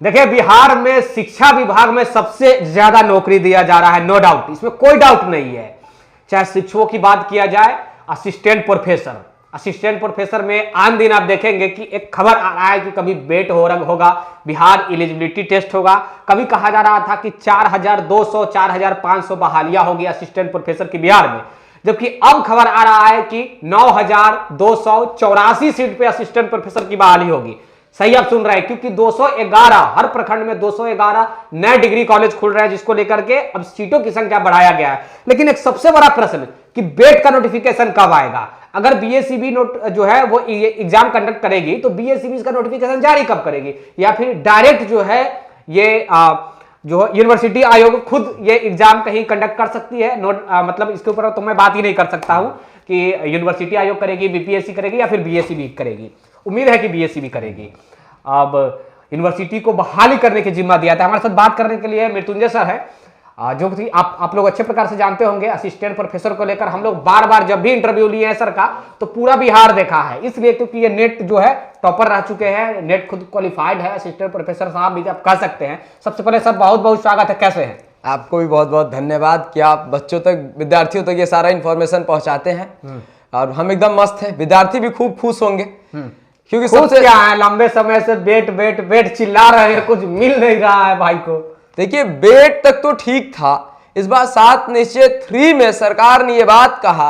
देखिए, बिहार में शिक्षा विभाग में सबसे ज्यादा नौकरी दिया जा रहा है, नो डाउट, इसमें कोई डाउट नहीं है। चाहे शिक्षकों की बात किया जाए, असिस्टेंट प्रोफेसर में आन दिन आप देखेंगे कि एक खबर आ रहा है कि कभी बेट होगा, बिहार एलिजिबिलिटी टेस्ट होगा, कभी कहा जा रहा था कि 4200 4500 बहालियां होगी असिस्टेंट प्रोफेसर की बिहार में, जबकि अब खबर आ रहा है कि 9284 सीट पे असिस्टेंट प्रोफेसर की बहाली होगी। सही आप सुन रहे हैं, क्योंकि 211 हर प्रखंड में 211 नए डिग्री कॉलेज खुल रहे हैं, जिसको लेकर के अब सीटों की संख्या बढ़ाया गया है। लेकिन एक सबसे बड़ा प्रश्न कि बेट का नोटिफिकेशन कब आएगा। अगर बीएसईबी जो है वो एग्जाम कंडक्ट करेगी तो बीएसईबी का नोटिफिकेशन जारी कब करेगी, या फिर डायरेक्ट जो है ये जो यूनिवर्सिटी आयोग खुद ये एग्जाम कहीं कंडक्ट कर सकती है। मतलब इसके ऊपर तो मैं बात ही नहीं कर सकता हूं कि यूनिवर्सिटी आयोग करेगी, बीपीएससी करेगी या फिर बीएसईबी करेगी। उम्मीद है कि बीएसईबी करेगी। अब यूनिवर्सिटी को बहाली करने की जिम्मा दिया था। हमारे साथ बात करने के लिए मृत्युंजय सर है, जो कि आप लोग अच्छे प्रकार से जानते होंगे। असिस्टेंट प्रोफेसर को लेकर हम लोग बार बार जब भी इंटरव्यू लिए हैं सर का, तो पूरा बिहार देखा है, इसलिए क्योंकि ये नेट जो है टॉपर रह चुके हैं, नेट खुद क्वालिफाइड है। असिस्टेंट प्रोफेसर साहब भी आप कह सकते हैं। सबसे पहले सर बहुत बहुत स्वागत है, कैसे हैं? आपको भी बहुत बहुत धन्यवाद कि आप बच्चों तक, विद्यार्थियों तक ये सारा इन्फॉर्मेशन पहुंचाते हैं, और हम एकदम मस्त हैं। विद्यार्थी भी खूब खुश होंगे, क्योंकि सबसे क्या है, लंबे समय से बेट चिल्ला रहे हैं, कुछ मिल नहीं रहा है भाई को। देखिए, बेट तक तो ठीक था। इस बार 7 निश्चय 3 में सरकार ने यह बात कहा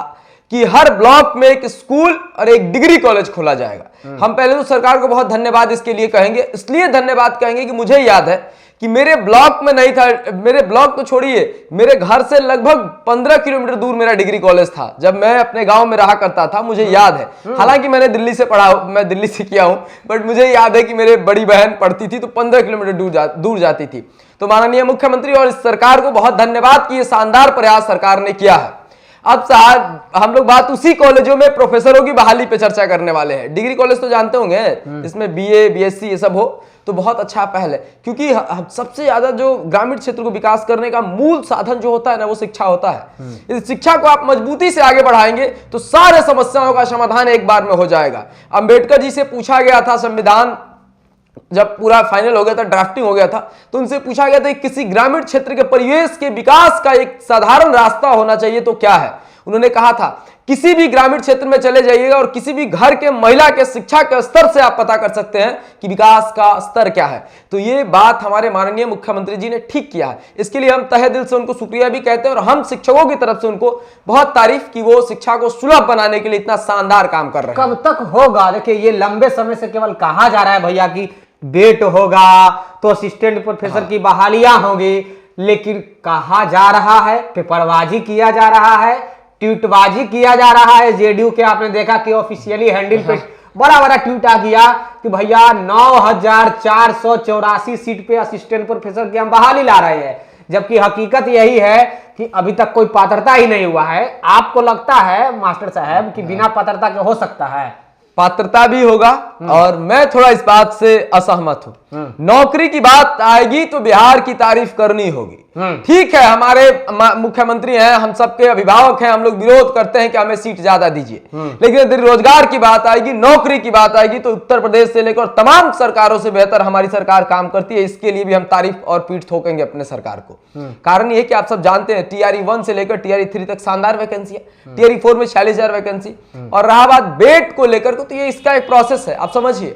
कि हर ब्लॉक में एक स्कूल और एक डिग्री कॉलेज खोला जाएगा। हम पहले तो सरकार को बहुत धन्यवाद इसके लिए कहेंगे, इसलिए धन्यवाद कहेंगे कि मुझे याद है कि मेरे ब्लॉक में नहीं था, मेरे ब्लॉक तो छोड़िए, मेरे घर से लगभग 15 किलोमीटर दूर मेरा डिग्री कॉलेज था जब मैं अपने गांव में रहा करता था। मुझे याद है, हालांकि मैंने दिल्ली से पढ़ा, मैं दिल्ली से किया हूं, बट मुझे याद है कि मेरे बड़ी बहन पढ़ती थी तो 15 किलोमीटर दूर जाती थी। तो माननीय मुख्यमंत्री और इस सरकार को बहुत धन्यवाद कि ये शानदार प्रयास सरकार ने किया है। अब साहब, हम लोग बात उसी कॉलेजों में प्रोफेसरों की बहाली पे चर्चा करने वाले हैं। डिग्री कॉलेज तो जानते होंगे, इसमें बीए बीएससी ये सब हो तो बहुत अच्छा पहल है, क्योंकि सबसे ज्यादा जो ग्रामीण क्षेत्र को विकास करने का मूल साधन जो होता है ना, वो शिक्षा होता है। इस शिक्षा को आप मजबूती से आगे बढ़ाएंगे तो सारे समस्याओं का समाधान एक बार में हो जाएगा। अंबेडकर जी से पूछा गया था, संविधान जब पूरा फाइनल हो गया था, ड्राफ्टिंग हो गया था, तो उनसे पूछा गया था कि किसी ग्रामीण क्षेत्र के परिवेश के विकास का एक साधारण रास्ता होना चाहिए तो क्या है। उन्होंने कहा था, किसी भी ग्रामीण क्षेत्र में चले जाइएगा और किसी भी घर के महिला के शिक्षा के स्तर से आप पता कर सकते हैं कि विकास का स्तर क्या है। तो ये बात हमारे माननीय मुख्यमंत्री जी ने ठीक किया है। इसके लिए हम तहे दिल से उनको शुक्रिया भी कहते हैं, और हम शिक्षकों की तरफ से उनको बहुत तारीफ की, वो शिक्षा को सुलभ बनाने के लिए इतना शानदार काम कर रहे हैं। कब तक होगा? देखिए, ये लंबे समय से केवल कहा जा रहा है भैया कि बेट होगा तो असिस्टेंट प्रोफेसर की बहालियां होगी, लेकिन कहा जा रहा है, पेपरबाजी किया जा रहा है, ट्वीटबाजी किया जा रहा है। जेडीयू के आपने देखा कि ऑफिशियली हैंडल पे बड़ा बड़ा ट्वीट आ गया कि भैया 9484 सीट पे असिस्टेंट प्रोफेसर की हम बहाली ला रहे हैं, जबकि हकीकत यही है कि अभी तक कोई पात्रता ही नहीं हुआ है। आपको लगता है मास्टर साहब कि बिना पात्रता के हो सकता है? पात्रता भी होगा, और मैं थोड़ा इस बात से असहमत हूं। नौकरी की बात आएगी तो बिहार की तारीफ करनी होगी। ठीक है, हमारे मुख्यमंत्री हैं, हम सबके अभिभावक हैं, हम लोग विरोध करते हैं कि हमें सीट ज्यादा दीजिए, लेकिन यदि रोजगार की बात आएगी, नौकरी की बात आएगी, तो उत्तर प्रदेश से लेकर तमाम सरकारों से बेहतर हमारी सरकार काम करती है। इसके लिए भी हम तारीफ और पीठ ठोकेंगे अपने सरकार को। कारण यह कि आप सब जानते हैं, टीआरई 1 से लेकर टीआरई 3 तक शानदार वैकेंसी है, टीआरई 4 में 46,000 वैकेंसी। और रहा बात बेट को लेकर, तो ये इसका एक प्रोसेस है। आप समझिए,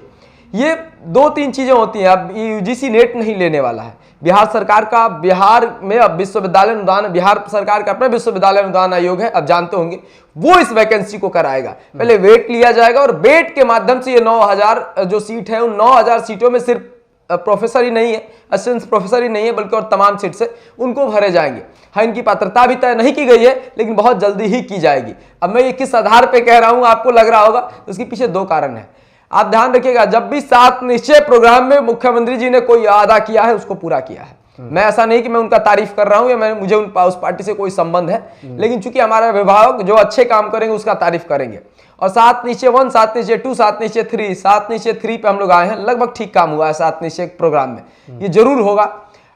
ये 2-3 चीजें होती हैं। अब यूजीसी नेट नहीं लेने वाला है। बिहार सरकार का, बिहार में अब विश्वविद्यालय अनुदान, बिहार सरकार का अपना विश्वविद्यालय अनुदान आयोग है, अब जानते होंगे, वो इस वैकेंसी को कराएगा। पहले वेट लिया जाएगा और वेट के माध्यम से ये 9000 जो सीट है, उन 9000 सीटों में सिर्फ प्रोफेसर ही नहीं है, असिस्टेंट प्रोफेसर ही नहीं है, बल्कि और तमाम सीट से उनको भरे जाएंगे। हाँ, इनकी पात्रता भी तय नहीं की गई है, लेकिन बहुत जल्दी ही की जाएगी। अब मैं ये किस आधार पे कह रहा हूं, आपको लग रहा होगा, उसके पीछे 2 कारण है। आप ध्यान रखिएगा, जब भी 7 निश्चय प्रोग्राम में मुख्यमंत्री जी ने कोई वादा किया है, उसको पूरा किया है। मैं ऐसा नहीं कि मैं उनका तारीफ कर रहा हूं या मुझे उस पार्टी से कोई संबंध है, लेकिन चूंकि हमारे अभिभावक जो अच्छे काम करेंगे उसका तारीफ करेंगे। और 7 निश्चय 1, 7 निश्चय 2, 7 निश्चय 3, 7 निश्चय 3 पे हम लोग आए हैं, लगभग ठीक काम हुआ है 7 निश्चय प्रोग्राम में, ये जरूर होगा।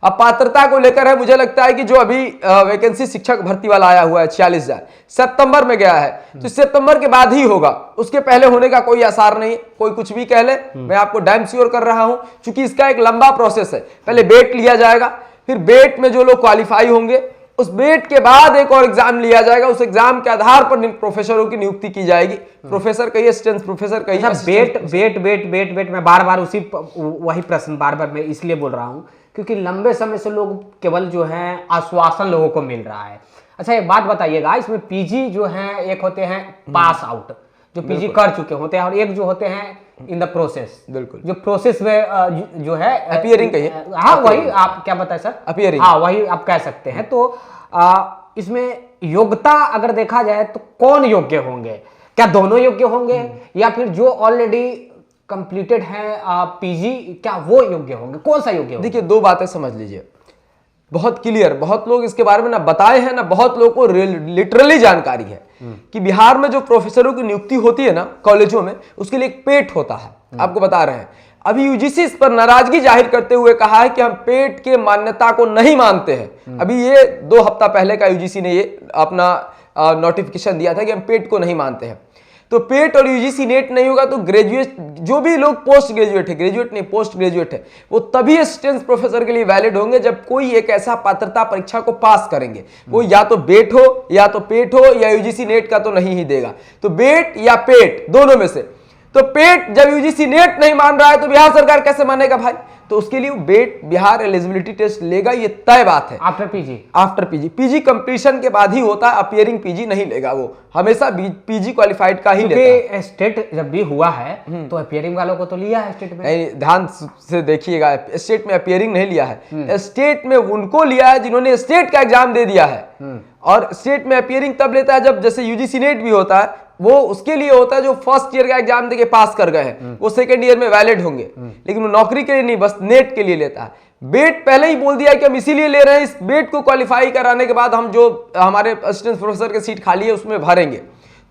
अब पात्रता को लेकर है, मुझे लगता है कि जो अभी वैकेंसी शिक्षक भर्ती वाला आया हुआ है 46,000 सितंबर में गया है, तो सितंबर के बाद ही होगा, उसके पहले होने का कोई आसार नहीं। कोई कुछ भी कह ले, मैं आपको डैम श्योर कर रहा हूं, क्योंकि इसका एक लंबा प्रोसेस है। पहले बेट लिया जाएगा, फिर बेट में जो लोग क्वालिफाई होंगे, उस बेट के बाद एक और एग्जाम लिया जाएगा, उस एग्जाम के आधार पर प्रोफेसरों की नियुक्ति की जाएगी। प्रोफेसर कहिए, असिस्टेंट प्रोफेसर कहिए। बेट बेट बेट बेट बेट मैं बार बार वही प्रश्न बार बार मैं इसलिए बोल रहा हूं क्योंकि लंबे समय से लोग केवल जो है आश्वासन लोगों को मिल रहा है। अच्छा एक बात बताइएगा, इसमें पीजी जो है एक होते हैं पास आउट जो पीजी कर चुके होते हैं, और एक जो होते हैं इन द प्रोसेस। बिल्कुल, जो प्रोसेस में जो है अपीयरिंग कहिए। हाँ वही आप क्या बताए सर, अपीयरिंग, हाँ वही आप कह सकते हैं। तो इसमें योग्यता अगर देखा जाए तो कौन योग्य होंगे? क्या दोनों योग्य होंगे या फिर जो ऑलरेडी कंप्लीटेड है पीजी, क्या वो योग्य होंगे? कौन सा योग्य होगा? देखिए दो बातें समझ लीजिए, बहुत क्लियर, बहुत लोग इसके बारे में ना बताए हैं, ना बहुत लोगों को लिटरली जानकारी है कि बिहार में जो प्रोफेसरों की नियुक्ति होती है ना कॉलेजों में, उसके लिए एक पेट होता है। आपको बता रहे हैं, अभी यूजीसी इस पर नाराजगी जाहिर करते हुए कहा है कि हम पेट के मान्यता को नहीं मानते हैं। अभी ये 2 हफ्ता पहले का यूजीसी ने ये अपना नोटिफिकेशन दिया था कि हम पेट को नहीं मानते हैं। तो पेट और यूजीसी नेट नहीं होगा तो ग्रेजुएट, जो भी लोग पोस्ट ग्रेजुएट है, ग्रेजुएट नहीं पोस्ट ग्रेजुएट है, वो तभी असिस्टेंट प्रोफेसर के लिए वैलिड होंगे जब कोई एक ऐसा पात्रता परीक्षा को पास करेंगे। वो या तो बेट हो या तो पेट हो, या यूजीसी नेट का तो नहीं ही देगा, तो बेट या पेट दोनों में से। तो पेट जब यूजीसी नेट नहीं मान रहा है तो बिहार सरकार कैसे मानेगा भाई? तो उसके लिए बेट बिहार एलिजिबिलिटी टेस्ट लेगा, ये तय बात है। After PG, after PG, PG completion के बाद ही होता है, अपीयरिंग पीजी नहीं लेगा, वो हमेशा पीजी क्वालिफाइड का ही लेता है। स्टेट जब भी हुआ है तो अपीयरिंग वालों को तो लिया है स्टेट में। नहीं, ध्यान से देखिएगा, स्टेट में अपीयरिंग नहीं लिया है, स्टेट में उनको लिया है जिन्होंने स्टेट का एग्जाम दे दिया है। और स्टेट में अपीयरिंग तब लेता है जब जैसे यूजीसी नेट भी होता है, वो उसके लिए होता है जो फर्स्ट ईयर का एग्जाम देके पास कर गए हैं, वो सेकंड ईयर में वैलिड होंगे, लेकिन वो नौकरी के लिए नहीं, बस नेट के लिए लेता है। बेट पहले ही बोल दिया है कि हम इसीलिए ले रहे हैं, इस बेट को क्वालिफाई कराने के बाद हम जो हमारे असिस्टेंट प्रोफेसर की सीट खाली है उसमें भरेंगे,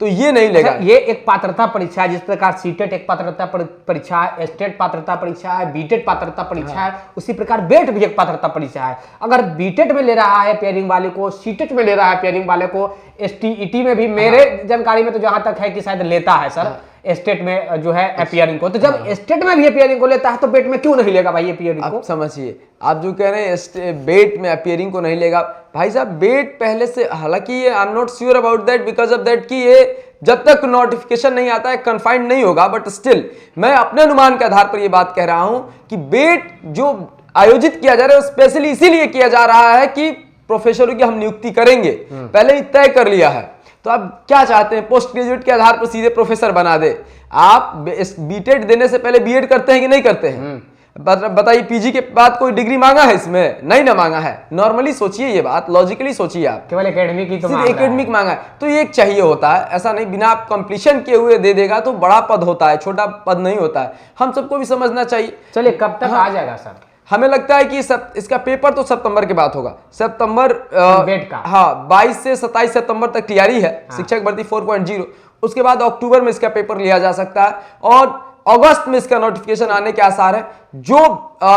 तो ये नहीं लेगा। ये एक पात्रता परीक्षा है, जिस प्रकार सीटेट एक पात्रता परीक्षा है, स्टेट पात्रता परीक्षा है, बीटेट पात्रता परीक्षा है, उसी प्रकार बेट भी एक पात्रता परीक्षा है। अगर बीटेट में ले रहा है पेयरिंग वाले को, सीटेट में ले रहा है पेयरिंग वाले को, एसटीईटी में भी मेरे जानकारी में तो जहां तक है कि शायद लेता है सर स्टेट में जो है अपीयरिंग को। तो जब स्टेट में भी अपीयरिंग को लेता है तो बेट में क्यों नहीं लेगा भाई अपीयरिंग को? आप समझिए, आप जो कह रहे हैं बेट में अपीयरिंग को नहीं लेगा, भाई साहब बेट पहले से, हालांकि ये I am not sure about that because of that कि ये जब तक नोटिफिकेशन नहीं आता है कन्फाइंड नहीं होगा, बट स्टिल मैं अपने अनुमान के आधार पर ये बात कह रहा हूं कि बेट जो आयोजित किया जा रहा है स्पेशली इसीलिए किया जा रहा है कि प्रोफेसरों की हम नियुक्ति करेंगे, पहले ही तय कर लिया है। तो आप क्या चाहते हैं, पोस्ट ग्रेजुएट के आधार पर सीधे प्रोफेसर बना दे? आप बीटेड देने से पहले बीएड करते हैं कि नहीं करते हैं? बताइए, पीजी के बाद कोई डिग्री मांगा है इसमें? नहीं ना मांगा है। नॉर्मली सोचिए ये बात, लॉजिकली सोचिए, आप केवल एकेडमिक ही तो सिर्फ एकेडमिक मांगा है, तो ये एक चाहिए होता है, ऐसा नहीं बिना कंप्लीशन किए हुए दे देगा तो बड़ा पद होता है, छोटा पद नहीं होता है, हम सबको भी समझना चाहिए। चलिए कब तक आ जाएगा सर? हमें लगता है कि इसका पेपर तो सितंबर के बाद होगा, सितंबर बेट का, हाँ 22 से 27 सितंबर तक तैयारी है शिक्षक भर्ती 4.0। उसके बाद अक्टूबर में इसका पेपर लिया जा सकता है और अगस्त में इसका नोटिफिकेशन आने के आसार है, जो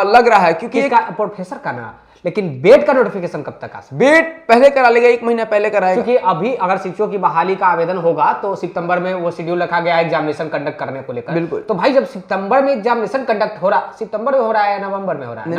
लग रहा है, क्योंकि प्रोफेसर का ना, लेकिन बेट का नोटिफिकेशन कब तक आ सकता है? बेट पहले करा लेगा, 1 महीना पहले कराएगा, क्योंकि अभी अगर शिक्षकों की बहाली का आवेदन होगा तो सितंबर में वो शेड्यूल रखा गया है एग्जामिनेशन कंडक्ट करने को लेकर। बिल्कुल। तो भाई जब सितंबर में एग्जामिनेशन कंडक्ट हो रहा, सितंबर में हो रहा है या नवंबर में हो रहा है?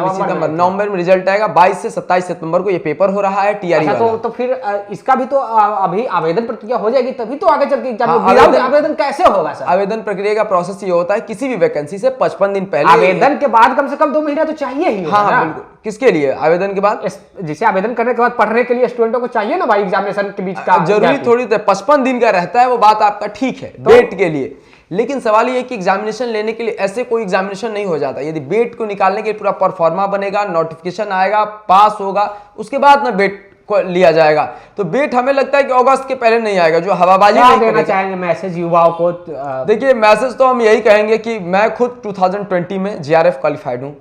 नवंबर में रिजल्ट आएगा, 22 से 27 सितंबर को ये पेपर हो रहा है टीआरई वाला। तो फिर इसका भी तो अभी आवेदन प्रक्रिया हो जाएगी, तभी तो आगे चल के एग्जाम। आवेदन कैसे होगा सर? आवेदन प्रक्रिया का प्रोसेस ये होता है, किसी भी वैकेंसी से 55 दिन पहले, आवेदन के बाद कम से कम 2 महीना तो चाहिए ही। हाँ बिल्कुल। किसके लिए आवेदन के बाद? जिसे आवेदन करने के बाद पढ़ने के लिए स्टूडेंटों को चाहिए ना भाई, एग्जामिनेशन के बीच का जरूरी थोड़ी 55 दिन का रहता है, वो बात आपका ठीक है बेट के लिए, लेकिन सवाल ये है कि एग्जामिनेशन लेने के लिए ऐसे कोई एग्जामिनेशन नहीं हो जाता। यदि बेट को निकालने के लिए पूरा परफॉर्मा बनेगा, नोटिफिकेशन आएगा, पास होगा, उसके बाद ना बेट को लिया जाएगा। तो बेट हमें लगता है कि अगस्त के पहले नहीं आएगा, जो हवाबाजी नहीं देना चाहेंगे मैसेज युवाओं को? देखिए मैसेज तो हम यही कहेंगे कि मैं खुद 2020 में जीआरएफ क्वालिफाइड हूँ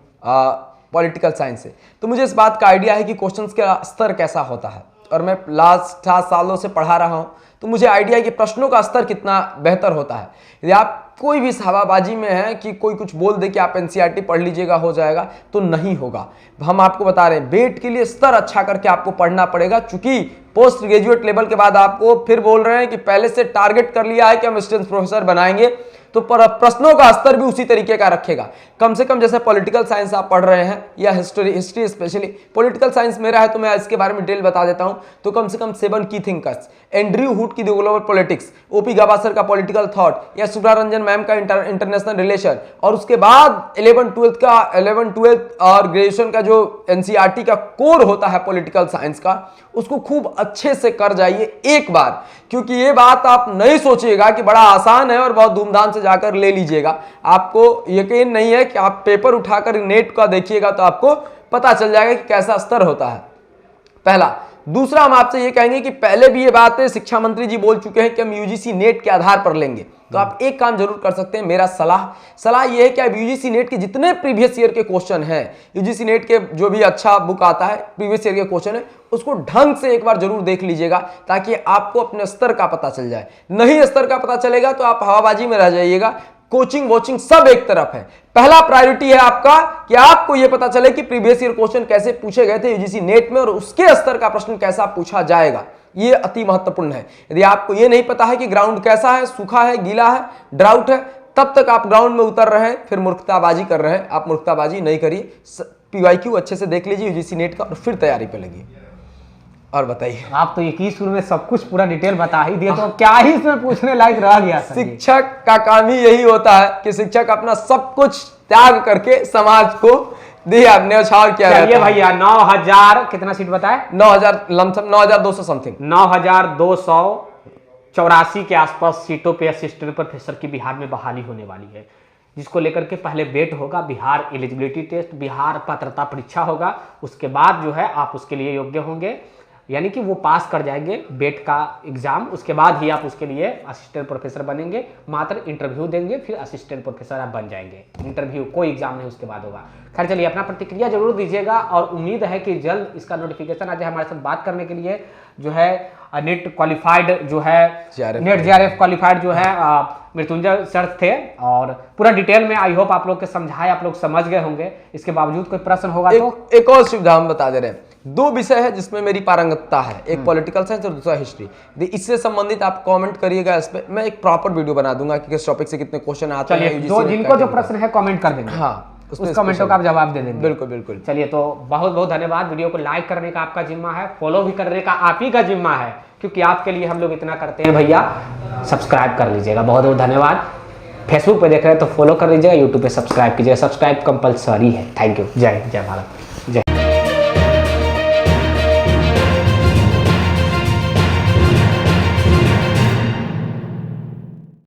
पॉलिटिकल साइंस से, तो मुझे इस बात का आइडिया है कि क्वेश्चंस का स्तर कैसा होता है, और मैं लास्ट 7 सालों से पढ़ा रहा हूं, तो मुझे आइडिया है कि प्रश्नों का स्तर कितना बेहतर होता है। यदि आप कोई भी हवाबाजी में है कि कोई कुछ बोल दे कि आप एनसीईआरटी पढ़ लीजिएगा हो जाएगा, तो नहीं होगा। हम आपको बता रहे हैं बेट के लिए स्तर अच्छा करके आपको पढ़ना पड़ेगा, चूंकि पोस्ट ग्रेजुएट लेवल के बाद आपको फिर बोल रहे हैं कि पहले से टारगेट कर लिया है कि हम असिस्टेंट प्रोफेसर बनाएंगे, तो प्रश्नों का स्तर भी उसी तरीके का रखेगा। कम से कम जैसे पॉलिटिकल साइंस आप पढ़ रहे हैं या हिस्ट्री स्पेशली पॉलिटिकल साइंस मेरा है तो मैं इसके बारे में डिटेल बता देता हूं, तो कम से कम 7 की थिंकर्स, एंड्रयू हुड की द ग्लोबल पॉलिटिक्स, ओपी गाभासर का पॉलिटिकल थॉट या सुधा रंजन मैम का इंटरनेशनल रिलेशन, और उसके बाद 11 12 और ग्रेजुएशन का जो एनसीईआरटी का कोर होता है पॉलिटिकल साइंस का, उसको खूब अच्छे से कर जाइए एक बार, क्योंकि ये बात आप नहीं सोचिएगा कि बड़ा आसान है और बहुत धूमधाम से जाकर ले लीजिएगा। आपको यकीन नहीं है कि आप पेपर उठाकर नेट का देखिएगा तो आपको पता चल जाएगा कि कैसा स्तर होता है, पहला। दूसरा, हम आपसे ये कहेंगे कि पहले भी ये बातें शिक्षा मंत्री जी बोल चुके हैं कि हम यूजीसी नेट के आधार पर लेंगे, तो आप एक काम जरूर कर सकते हैं। मेरा सलाह ये है कि आप यूजीसी नेट के जितने प्रीवियस ईयर के क्वेश्चन हैं, यूजीसी नेट के जो भी अच्छा बुक आता है प्रीवियस ईयर के क्वेश्चन है, उसको ढंग से एक बार जरूर देख लीजिएगा, ताकि आपको अपने स्तर का पता चल जाए। नहीं स्तर का पता चलेगा तो आप हवाबाजी में रह जाइएगा। कोचिंग वोचिंग सब एक तरफ है, पहला प्रायोरिटी है आपका कि आपको यह पता चले कि प्रीवियस ईयर क्वेश्चन कैसे पूछे गए थे यूजीसी नेट में और उसके स्तर का प्रश्न कैसा पूछा जाएगा, ये अति महत्वपूर्ण है। यदि आपको यह नहीं पता है कि ग्राउंड कैसा है, सूखा है, गीला है, ड्राउट है, तब तक आप ग्राउंड में उतर रहे हैं, फिर मूर्खताबाजी कर रहे हैं। आप मूर्खताबाजी नहीं करिए, पीवाईक्यू अच्छे से देख लीजिए यूजीसी नेट का और फिर तैयारी पे लगिए। और बताइए, आप तो 21 शुरू में सब कुछ पूरा डिटेल बता ही दिए, तो क्या ही इसमें पूछने लायक रह गया। शिक्षक का काम ही यही होता है कि शिक्षक अपना सब कुछ त्याग करके समाज को दिया न्यौछावर किया जाता है। चलिए भैया, 9000 कितना सीट बताए? 9000 लमसम 9200 समथिंग 9284 के आसपास सीटों पे असिस्टेंट प्रोफेसर की बिहार में बहाली होने वाली है, जिसको लेकर के पहले बेट होगा, बिहार एलिजिबिलिटी टेस्ट, बिहार पात्रता परीक्षा होगा, उसके बाद जो है आप उसके लिए योग्य होंगे, यानी कि वो पास कर जाएंगे बेट का एग्जाम, उसके बाद ही आप उसके लिए असिस्टेंट प्रोफेसर बनेंगे। मात्र इंटरव्यू देंगे, फिर असिस्टेंट प्रोफेसर आप बन जाएंगे। इंटरव्यू, कोई एग्जाम नहीं उसके बाद होगा। खैर चलिए, अपना प्रतिक्रिया जरूर दीजिएगा और उम्मीद है कि जल्द इसका नोटिफिकेशन आ जाए। हमारे साथ बात करने के लिए जो है नेट क्वालिफाइड जो है नेट JRF क्वालिफाइड जो है मृत्युंजय सर थे, और पूरा डिटेल में आई होप आप लोग के समझाए, आप लोग समझ गए होंगे। इसके बावजूद कोई प्रश्न होगा तो एक और सुविधा हम बता दे रहे हैं। 2 विषय है जिसमें मेरी पारंगतता है, एक पॉलिटिकल साइंस और दूसरा हिस्ट्री। इससे संबंधित आप कमेंट करिएगा, इस पे मैं एक प्रॉपर वीडियो बना दूंगा कि किस टॉपिक से कितने क्वेश्चन आते हैं। जिनको जो प्रश्न है कमेंट कर देंगे, हाँ, उस कमेंटों का आप जवाब दे देंगे। बिल्कुल बिल्कुल। चलिए, तो बहुत बहुत धन्यवाद। वीडियो को लाइक करने का आपका जिम्मा है, फॉलो भी करने का आप ही का जिम्मा है, क्योंकि आपके लिए हम लोग इतना करते हैं भैया। सब्सक्राइब कर लीजिएगा, बहुत बहुत धन्यवाद। फेसबुक पे देख रहे हैं तो फॉलो कर लीजिएगा, यूट्यूब पे सब्सक्राइब कीजिएगा, सब्सक्राइब कंपलसरी है। Thank you. जय भारत।